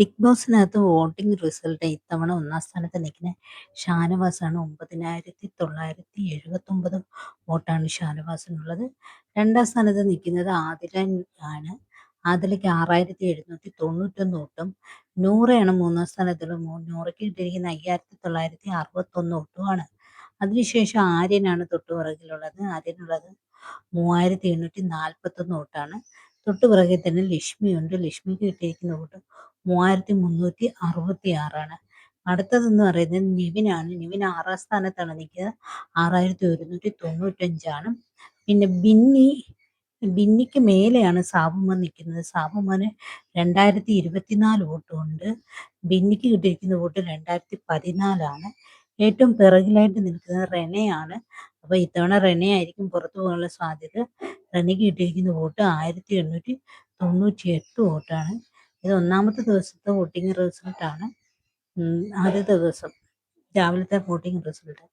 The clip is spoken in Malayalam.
ബിഗ് ബോസിനകത്ത് വോട്ടിംഗ് റിസൾട്ട് ഇത്തവണ ഒന്നാം സ്ഥാനത്ത് നിൽക്കുന്ന ഷാനവാസാണ്. 9,979 വോട്ടാണ് ഷാനവാസിനുള്ളത്. രണ്ടാം സ്ഥാനത്ത് നിൽക്കുന്നത് ആദില ആണ്. ആദിലയ്ക്ക് 6,791 വോട്ടും. നൂറയാണ് മൂന്നാം സ്ഥാനത്തുള്ളത്. നൂറയ്ക്ക് കിട്ടിയിരിക്കുന്ന 5,961 വോട്ടുമാണ്. അതിനുശേഷം ആര്യനാണ് തൊട്ടുപിറകിലുള്ളത്. ആര്യനുള്ളത് 3,841 വോട്ടാണ്. തൊട്ടുപിറകിൽ തന്നെ ലക്ഷ്മിയുണ്ട്. ലക്ഷ്മിക്ക് കിട്ടിയിരിക്കുന്ന വോട്ട് 3,366 അടുത്തതെന്ന് പറയുന്നത് നിവിനാണ്. നിവിൻ 6ാം സ്ഥാനത്താണ് നിൽക്കുന്നത്. 6,195. പിന്നെ ബിന്നിക്ക് മേലെയാണ് സാബുമാൻ നിൽക്കുന്നത്. സാബുമാന് 2,024 വോട്ടുമുണ്ട്. ബിന്നിക്ക് കിട്ടിയിരിക്കുന്ന വോട്ട് 2,014. ഏറ്റവും പിറകിലായിട്ട് നിൽക്കുന്നത് റെനയാണ്. അപ്പോൾ ഇത്തവണ റെന ആയിരിക്കും പുറത്തു പോകാനുള്ള സാധ്യത. റെനയ്ക്ക് കിട്ടിയിരിക്കുന്ന വോട്ട് 1,898 വോട്ടാണ്. ഇത് ഒന്നാമത്തെ ദിവസത്തെ വോട്ടിംഗ് റിസൾട്ടാണ്. ആദ്യത്തെ ദിവസം രാവിലത്തെ വോട്ടിംഗ് റിസൾട്ട്.